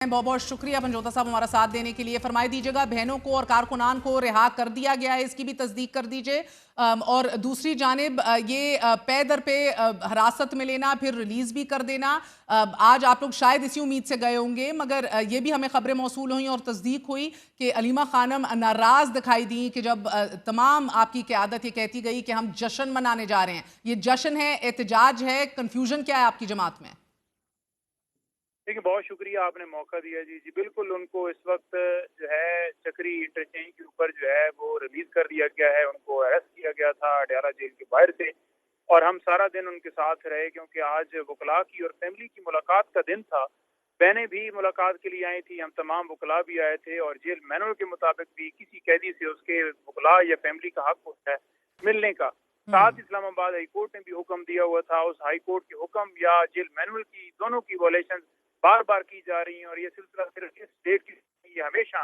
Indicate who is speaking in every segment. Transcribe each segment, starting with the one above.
Speaker 1: बहुत बहुत शुक्रिया पंजोता साहब हमारा साथ देने के लिए। फरमाई दीजिएगा, बहनों को और कारकुनान को रिहा कर दिया गया है, इसकी भी तस्दीक कर दीजिए। और दूसरी जानिब ये पे दर पे हिरासत में लेना फिर रिलीज़ भी कर देना, आज आप लोग शायद इसी उम्मीद से गए होंगे, मगर ये भी हमें खबरें मौसूल हुई और तस्दीक हुई कि अलीमा खानम नाराज़ दिखाई दी कि जब तमाम आपकी क़यादत ये कहती गई कि हम जश्न मनाने जा रहे हैं। ये जश्न है, एहतजाज है, कन्फ्यूजन क्या है आपकी जमात में?
Speaker 2: देखिए, बहुत शुक्रिया आपने मौका दिया जी। बिल्कुल, उनको इस वक्त जो है चक्री इंटरचेंज के ऊपर जो है वो रिलीज कर दिया गया है। उनको अरेस्ट किया गया था अडयाला जेल के बाहर से, और हम सारा दिन उनके साथ रहे क्योंकि आज वकला की और फैमिली की मुलाकात का दिन था। बहनें भी मुलाकात के लिए आई थी, हम तमाम वकला भी आए थे, और जेल मैनुअल के मुताबिक भी किसी कैदी से उसके वकला या फैमिली का हक होता है मिलने का। साथ इस्लामाबाद हाई कोर्ट ने भी हुक्म दिया हुआ था। उस हाई कोर्ट के हुक्म या जेल मैनुअल की दोनों की वॉलेशन बार बार की जा रही हैं, और ये सिलसिला सिर्फ इस डेट की, ये हमेशा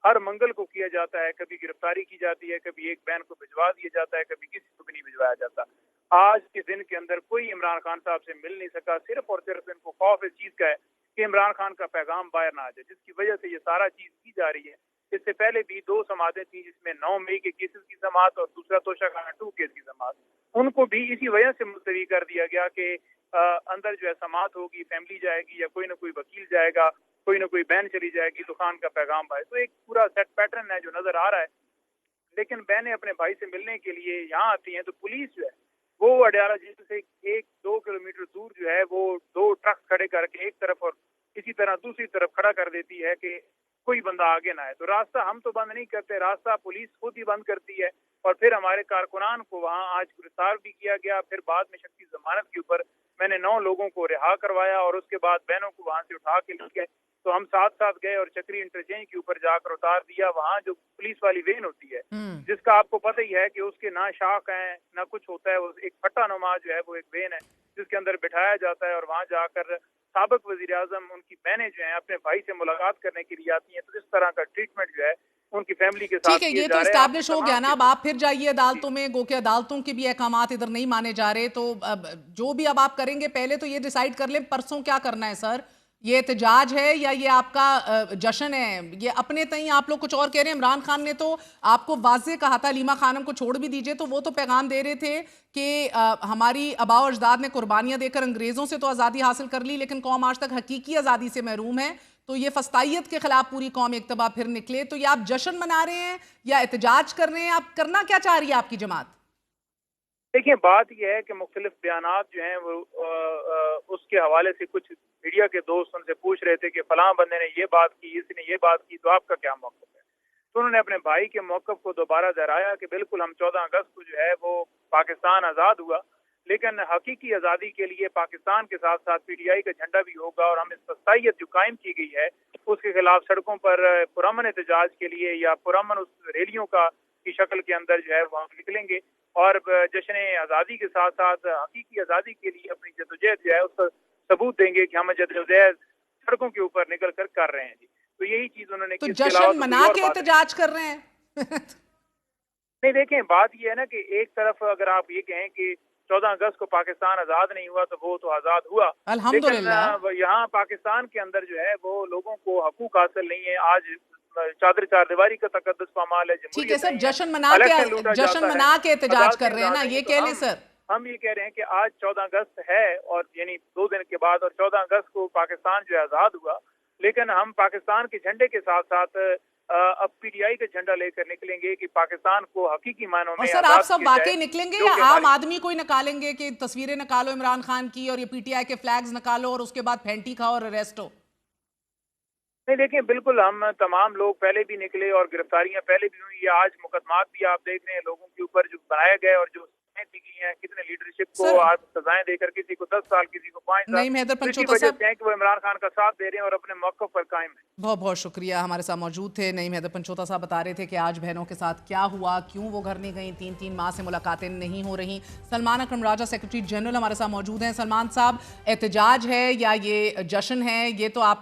Speaker 2: हर मंगल को किया जाता है। कभी गिरफ्तारी की जाती है, कभी एक बहन को भिजवा दिया जाता है, कभी किसी को भी नहीं भिजवाया जाता। आज के दिन के अंदर कोई इमरान खान साहब से मिल नहीं सका, सिर्फ और सिर्फ इनको खौफ इस चीज का है कि इमरान खान का पैगाम बाहर ना आ जाए, जिसकी वजह से ये सारा चीज की जा रही है। इससे पहले भी 2 समातें थी, जिसमें 9 मई के केसेस की समात और दूसरा तोशाखाना 2 केस की समात, उनको भी इसी वजह से मुलतवी कर दिया गया कि अंदर जो है समात होगी, फैमिली जाएगी या कोई ना कोई वकील जाएगा, कोई ना कोई बहन चली जाएगी तो खान का पैगाम आए। तो एक पूरा सेट पैटर्न है जो नजर आ रहा है। लेकिन बहनें अपने भाई से मिलने के लिए यहाँ आती हैं तो पुलिस जो है वो अडयाला जेल से 1-2 किलोमीटर दूर जो है वो 2 ट्रक खड़े करके एक तरफ और इसी तरह दूसरी तरफ खड़ा कर देती है कि कोई बंदा आगे ना आए। तो रास्ता हम तो बंद नहीं करते, रास्ता पुलिस खुद ही बंद करती है। और फिर हमारे कारकुनान को वहाँ आज गिरफ्तार भी किया गया। फिर बाद में शख्सी जमानत के ऊपर मैंने 9 लोगों को रिहा करवाया और उसके बाद बहनों को वहां से उठा के ले गए। तो हम साथ साथ गए और चक्री इंटरचेंज के ऊपर जाकर उतार दिया। वहाँ जो पुलिस वाली वेन होती है, जिसका आपको पता ही है कि उसके ना शाख है ना कुछ होता है, वो एक फट्टा नुमा जो है वो एक वेन है जिसके अंदर बिठाया जाता है, और वहाँ जाकर साबिक वजीर आजम उनकी बहनें जो है अपने भाई से मुलाकात करने के लिए आती हैं। तो इस तरह का ट्रीटमेंट जो है उनकी फैमिली के साथ
Speaker 1: ठीक है, ये तो एस्टैब्लिश हो गया ना। अब आप फिर जाइए अदालतों में, गो के अदालतों के भी अहकामात इधर नहीं माने जा रहे। तो अब जो भी अब आप करेंगे, पहले तो ये डिसाइड कर लें परसों क्या करना है सर। ये एहतजाज है या ये आपका जश्न है? ये अपने तई आप लोग कुछ और कह रहे हैं। इमरान खान ने तो आपको वाज़ेह कहा था, अलीमा खानम को छोड़ भी दीजिए, तो वो तो पैगाम दे रहे थे कि हमारी आबाओ अजदाद ने कुर्बानियां देकर अंग्रेज़ों से तो आज़ादी हासिल कर ली, लेकिन कौम आज तक हकीकी आज़ादी से महरूम है। तो ये फस्तायत के खिलाफ पूरी कौम एक तबा फिर निकले। तो ये आप जश्न मना रहे हैं या एहतजाज कर रहे हैं? आप करना क्या चाह रही है आपकी जमात?
Speaker 2: देखिए, बात यह है कि मुख्तलिफ बयानात जो हैं वो उसके हवाले से कुछ मीडिया के दोस्त उनसे पूछ रहे थे कि फलां बंदे ने ये बात की, इसने ये बात की, तो आपका क्या मौक़िफ़ है? तो उन्होंने अपने भाई के मौक़िफ़ को दोबारा दोहराया कि बिल्कुल हम 14 अगस्त को जो है वो पाकिस्तान आज़ाद हुआ, लेकिन हकीकी आज़ादी के लिए पाकिस्तान के साथ साथ PTI का झंडा भी होगा, और हम इस फस्तायत जो कायम की गई है उसके खिलाफ सड़कों पर पुरअमन एहतजाज के लिए या पुरअमन उस रैलियों का की शक्ल के अंदर जो है वो हम निकलेंगे, और जश्न आज़ादी के साथ साथ हकीकी आज़ादी के लिए अपनी जदोजहद जो है उसका सबूत देंगे कि हम जदोजहद सड़कों के ऊपर निकल कर कर रहे हैं जी। तो यही चीज उन्होंने
Speaker 1: तो जश्न मना के एहतजाज कर रहे हैं।
Speaker 2: नहीं, देखें, बात ये है ना कि एक तरफ अगर आप ये कहें कि 14 अगस्त को पाकिस्तान आज़ाद नहीं हुआ तो वो तो आज़ाद हुआ,
Speaker 1: अल्हम्दुलिल्लाह।
Speaker 2: यहाँ पाकिस्तान के अंदर जो है वो लोगों को हकूक हासिल नहीं है। आज चादर चारदीवारी का तकद्दुस पामाल है।
Speaker 1: ठीक है सर, जश्न मना के एहतजाज कर रहे हैं ना, ये कह लें सर।
Speaker 2: हम ये कह रहे हैं कि आज 14 अगस्त है, और यानी 2 दिन के बाद, और 14 अगस्त को पाकिस्तान जो है आज़ाद हुआ, लेकिन हम पाकिस्तान के झंडे के साथ साथ अब PTI का झंडा लेकर निकलेंगे कि पाकिस्तान को हकीकी मानों में।
Speaker 1: और सर, आप सब वाकई निकलेंगे या आम आदमी कोई निकालेंगे कि तस्वीरें निकालो इमरान खान की और ये PTI के फ्लैग्स निकालो और उसके बाद फेंटी खाओ और अरेस्ट हो?
Speaker 2: नहीं, देखिए, बिल्कुल हम तमाम लोग पहले भी निकले और गिरफ्तारियां पहले भी हुई। आज मुकदमात भी आप देख रहे हैं लोगों के ऊपर जो बनाए गए, और जो दी गई हैं, कितने लीडरशिप को आज सजाएं देकर, किसी को 10 साल, किसी को 5 साल,
Speaker 1: नईम हैदर पंचोता
Speaker 2: वजह से है कि वो इमरान खान का साथ दे रहे हैं और अपने मौक़िफ़ पर कायम है।
Speaker 1: बहुत बहुत शुक्रिया, हमारे साथ मौजूद थे नईम हैदर पंचोता साहब। बता रहे थे कि आज बहनों के साथ क्या हुआ, क्यों वो घर नहीं गई, 3-3 माह से मुलाकातें नहीं हो रही। सलमान अकरम राजा सेक्रेटरी जनरल हमारे साथ मौजूद हैं। सलमान साहब, एहतजाज है या ये जश्न है, ये तो आप